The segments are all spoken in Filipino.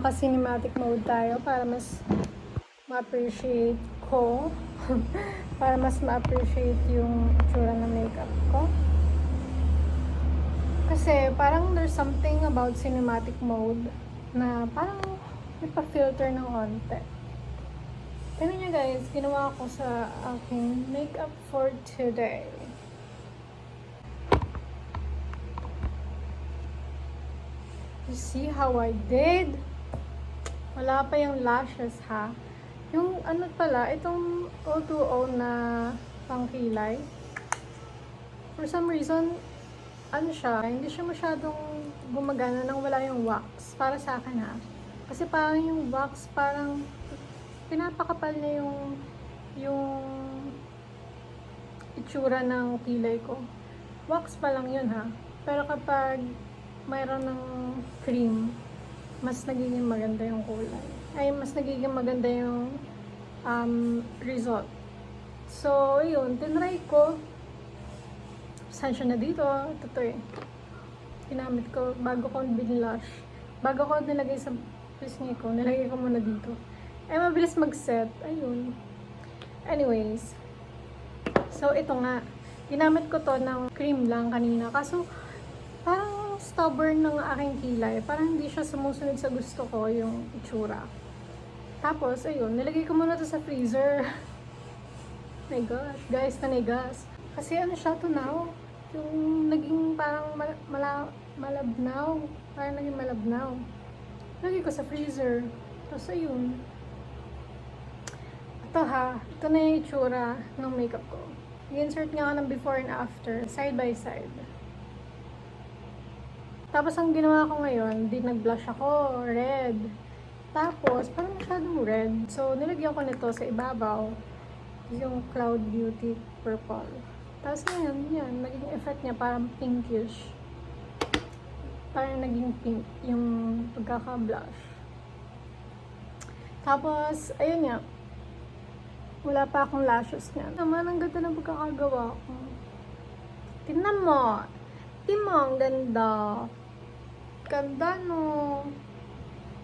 naka-cinematic mode tayo para mas ma-appreciate ko. Para mas ma-appreciate yung itsura ng makeup ko. Kasi parang there's something about cinematic mode na parang may pa-filter ng konti. Tignan nyo guys, ginawa ko sa aking makeup for today. You see how I did? Wala pa yung lashes ha. Yung ano pala, itong O2O na pangkilay. For some reason, ano siya, hindi siya masyadong gumagana nang wala yung wax. Para sa akin ha. Kasi parang yung wax, parang pinapakapal na yung itsura ng kilay ko. Wax pa lang yun ha. Pero kapag mayroon ng cream, mas nagiging maganda yung kulay. Ay, mas nagiging maganda yung result. So, yun, tinry ko. Saan siya na dito? Ito eh. Ginamit ko bago ko binlush. Bago ko nilagay sa pisngi ko, nilagay ko muna dito. Ay, mabilis mag-set. Ayun. Anyways. So, ito nga. Ginamit ko to ng cream lang kanina. Kaso, parang stubborn ng aking kilay. Parang hindi siya sumusunod sa gusto ko yung itsura. Tapos, ayun. Nilagay ko muna to sa freezer. My gosh. Guys, nanigas. Kasi ano siya, tunaw. Yung naging parang malabnaw. Parang naging malabnaw. Lagay ko sa freezer. Tapos, ayun. Ito ha. Ito na yung itsura ng makeup ko. I-insert nga ng before and after. Side by side. Tapos, ang ginawa ko ngayon, di nag-blush ako. Red. Tapos, parang masyadong red. So, nilagyan ko nito sa ibabaw. Yung Cloud Beauty Purple. Tapos, ngayon, yan. Naging effect niya parang pinkish. Parang naging pink yung pagkaka-blush. Tapos, ayun nga. Wala pa akong lashes niya. Naman, ang ganda ng pagkakagawa ko. Tingnan mo. Tingnan mo, ang ganda. Ganda, no?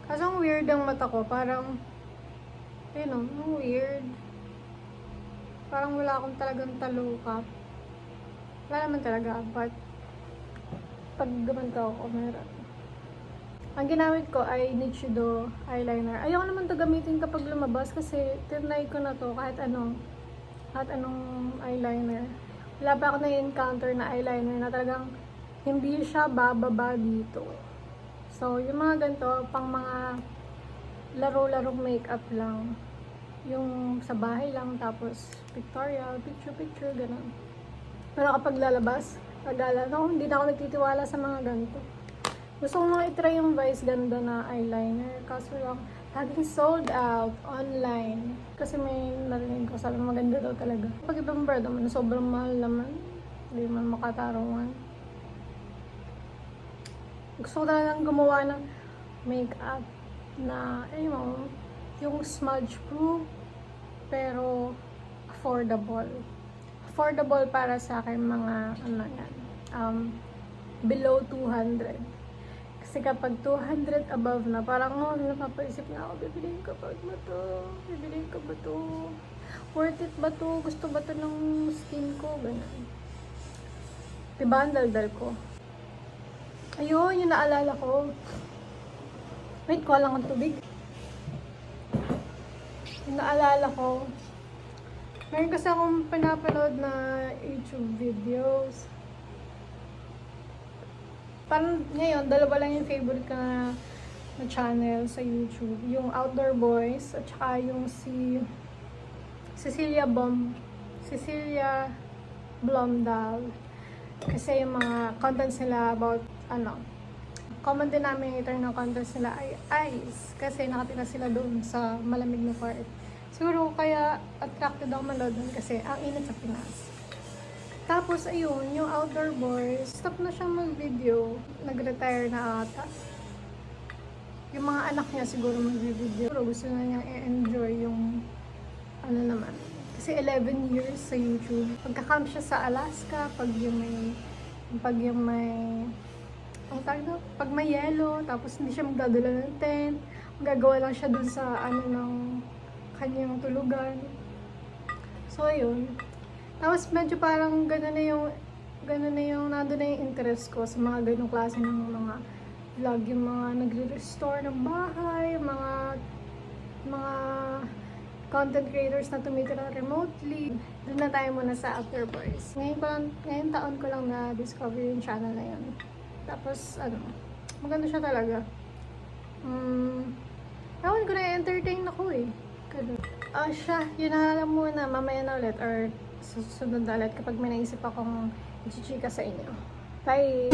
Kaso ang weird ang mata ko. Parang, ayun o, ang weird. Parang wala akong talagang talukap. Wala naman talaga, but pag gumanto ako, meron. Ang ginamit ko ay Nichido eyeliner. Ayoko naman ito gamitin kapag lumabas kasi tinry ko na to kahit anong eyeliner. Wala pa ako na-encounter na eyeliner na talagang hindi siya bababa dito. So, yung mga ganito, pang mga laro-larong makeup lang. Yung sa bahay lang, tapos pictorial, picture, gano'n. Pero kapag lalabas, hindi na ako nagtitiwala sa mga ganito. Gusto ko nga i-try yung Vice Ganda na eyeliner. Kaso lang, laging sold out online. Kasi may narinig ko, sabi maganda daw talaga. Pag ibang brand naman, sobrang mahal naman. Hindi man makatarungan. Gusto ko talagang gumawa ng makeup na, yung smudge proof, pero affordable. Affordable para sa akin mga, below 200. Kasi kapag 200 above na, parang napapaisip na ako, bibiliin ko ba to? Bibiliin ko ba to? Worth it ba to? Gusto ba to ng skin ko? Ganun. Diba ang daldal ko? Ayun, yung naalala ko. Wait, kuha lang ang tubig. Yung naalala ko, meron kasi akong pinapanood na YouTube videos. Parang ngayon, dalawa lang yung favorite ko na channel sa YouTube. Yung Outdoor Boys at saka yung si Cecilia Blomdahl. Kasi yung mga contents nila about, common denominator ng contents nila ay ice. Kasi nakatira sila doon sa malamig na part. Siguro kaya attracted ako manood doon kasi ang init sa Pinas. Tapos, ayun, yung Outdoor Boys, stop na siyang mag-video. Nag-retire na ata. Yung mga anak niya siguro mag-video. Pero gusto na niyang i-enjoy yung, kasi 11 years sa YouTube. Pagka-camp siya sa Alaska, pag may yelo, tapos hindi siya magdadala ng tent, gagawa lang siya dun sa ano ng kanyang tulugan. So, ayun. Tapos, medyo parang gano'n na yung, nandun na yung interest ko sa mga ganong klase ng mga vlog, yung mga nagre-restore ng bahay, mga content creators na tumitira remotely. Doon na tayo muna sa After Boys. Ngayon taon ko lang na-discover yung channel na yun. Tapos, ano, maganda siya talaga. Ewan ko na-entertain ako eh. Ganun. Siya, yun na lang muna. Mamaya na ulit or susunod na ulit kapag may naisip akong i-chika sa inyo. Bye!